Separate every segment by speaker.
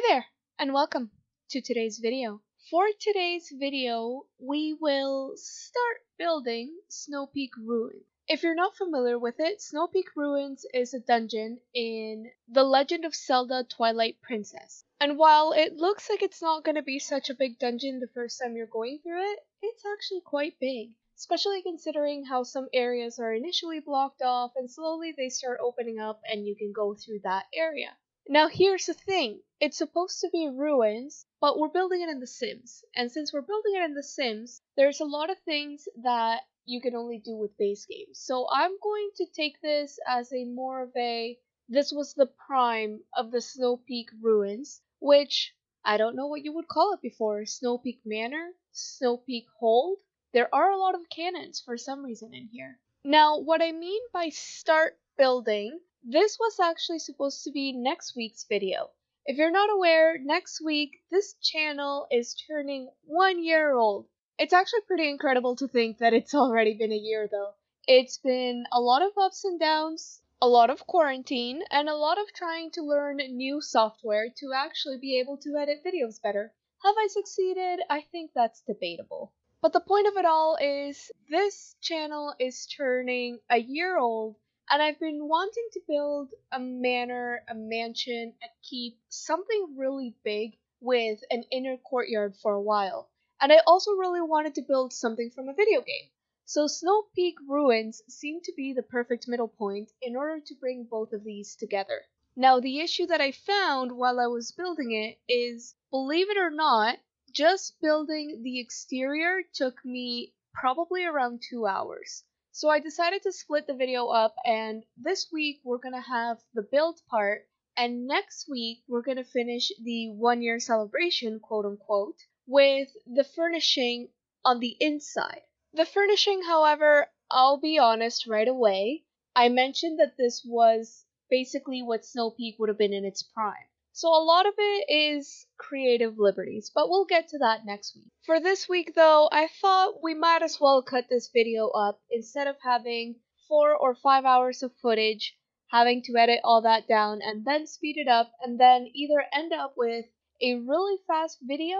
Speaker 1: Hi there, and welcome to today's video. For today's video, we will start building Snowpeak Ruins. If you're not familiar with it, Snowpeak Ruins is a dungeon in The Legend of Zelda Twilight Princess. And while it looks like it's not going to be such a big dungeon the first time you're going through it, it's actually quite big. Especially considering how some areas are initially blocked off and slowly they start opening up and you can go through that area. Now here's the thing, it's supposed to be ruins, but we're building it in The Sims. And since we're building it in The Sims, there's a lot of things that you can only do with base games. So I'm going to take this as a more of a, this was the prime of the Snowpeak Ruins, which I don't know what you would call it before, Snowpeak Manor, Snowpeak Hold. There are a lot of cannons for some reason in here. Now, what I mean by start building, this was actually supposed to be next week's video. If you're not aware, next week this channel is turning 1 year old. It's actually pretty incredible to think that it's already been a year though. It's been a lot of ups and downs, a lot of quarantine, and a lot of trying to learn new software to actually be able to edit videos better. Have I succeeded? I think that's debatable. But the point of it all is this channel is turning a year old, and I've been wanting to build a manor, a mansion, a keep, something really big with an inner courtyard for a while. And I also really wanted to build something from a video game. So Snowpeak Ruins seemed to be the perfect middle point in order to bring both of these together. Now the issue that I found while I was building it is, believe it or not, just building the exterior took me probably around 2 hours. So I decided to split the video up, and this week we're gonna have the build part, and next week we're gonna finish the 1 year celebration, quote unquote, with the furnishing on the inside. The furnishing, however, I'll be honest right away, I mentioned that this was basically what Snowpeak would have been in its prime. So a lot of it is creative liberties, but we'll get to that next week. For this week though, I thought we might as well cut this video up instead of having 4 or 5 hours of footage, having to edit all that down and then speed it up and then either end up with a really fast video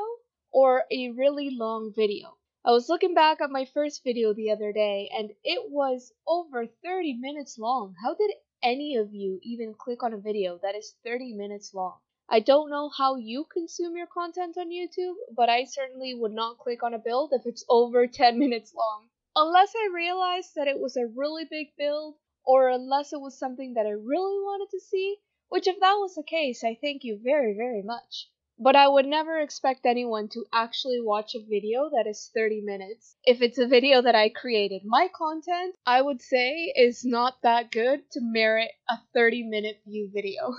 Speaker 1: or a really long video. I was looking back at my first video the other day and it was over 30 minutes long. How did any of you even click on a video that is 30 minutes long? I don't know how you consume your content on YouTube, but I certainly would not click on a build if it's over 10 minutes long. Unless I realized that it was a really big build, or unless it was something that I really wanted to see, which if that was the case, I thank you very, very much. But I would never expect anyone to actually watch a video that is 30 minutes if it's a video that I created. My content, I would say, is not that good to merit a 30-minute view video.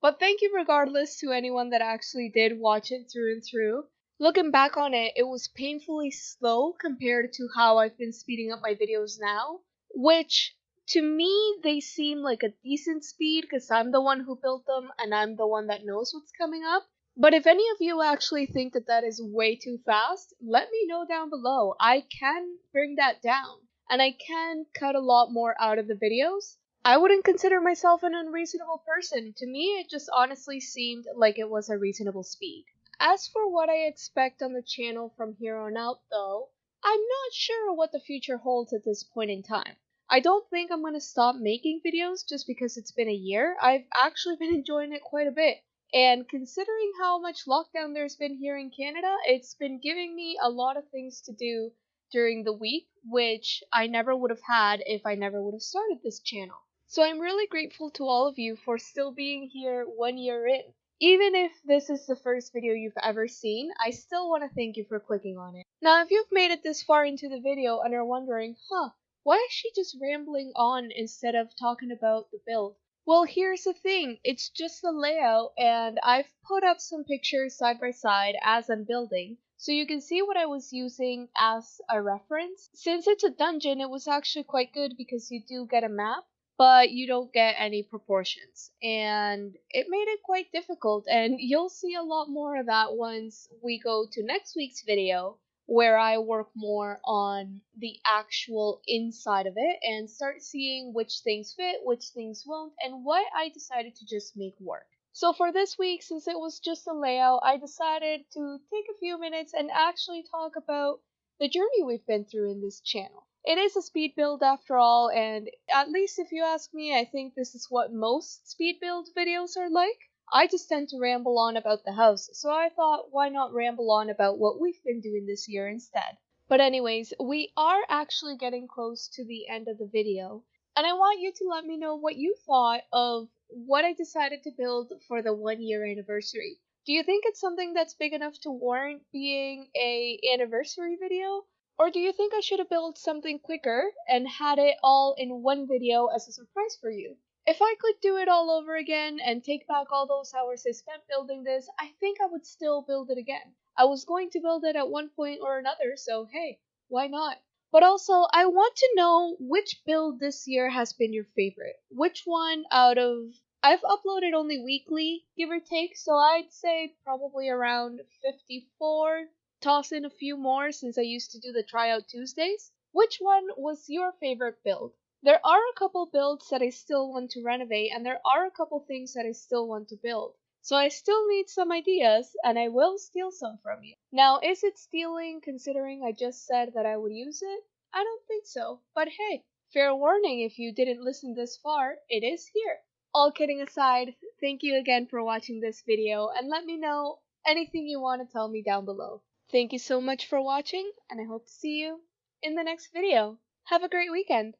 Speaker 1: But thank you regardless to anyone that actually did watch it through and through. Looking back on it, it was painfully slow compared to how I've been speeding up my videos now, which to me they seem like a decent speed because I'm the one who built them and I'm the one that knows what's coming up. But if any of you actually think that that is way too fast, let me know down below. I can bring that down, and I can cut a lot more out of the videos. I wouldn't consider myself an unreasonable person. To me, it just honestly seemed like it was a reasonable speed. As for what I expect on the channel from here on out, though, I'm not sure what the future holds at this point in time. I don't think I'm going to stop making videos just because it's been a year. I've actually been enjoying it quite a bit. And considering how much lockdown there's been here in Canada, it's been giving me a lot of things to do during the week, which I never would have had if I never would have started this channel. So I'm really grateful to all of you for still being here 1 year in. Even if this is the first video you've ever seen, I still want to thank you for clicking on it. Now, if you've made it this far into the video and are wondering, why is she just rambling on instead of talking about the build? Well, here's the thing, it's just the layout, and I've put up some pictures side by side as I'm building, so you can see what I was using as a reference. Since it's a dungeon, it was actually quite good because you do get a map, but you don't get any proportions, and it made it quite difficult, and you'll see a lot more of that once we go to next week's video, where I work more on the actual inside of it and start seeing which things fit, which things won't, and what I decided to just make work. So for this week, since it was just a layout, I decided to take a few minutes and actually talk about the journey we've been through in this channel. It is a speed build after all, and at least if you ask me, I think this is what most speed build videos are like. I just tend to ramble on about the house, so I thought why not ramble on about what we've been doing this year instead. But anyways, we are actually getting close to the end of the video, and I want you to let me know what you thought of what I decided to build for the 1 year anniversary. Do you think it's something that's big enough to warrant being a anniversary video? Or do you think I should have built something quicker and had it all in one video as a surprise for you? If I could do it all over again and take back all those hours I spent building this, I think I would still build it again. I was going to build it at one point or another, so hey, why not? But also, I want to know which build this year has been your favorite. Which one out of... I've uploaded only weekly, give or take, so I'd say probably around 54. Toss in a few more since I used to do the tryout Tuesdays. Which one was your favorite build? There are a couple builds that I still want to renovate, and there are a couple things that I still want to build. So I still need some ideas, and I will steal some from you. Now, is it stealing considering I just said that I would use it? I don't think so. But hey, fair warning if you didn't listen this far, it is here. All kidding aside, thank you again for watching this video, and let me know anything you want to tell me down below. Thank you so much for watching, and I hope to see you in the next video. Have a great weekend!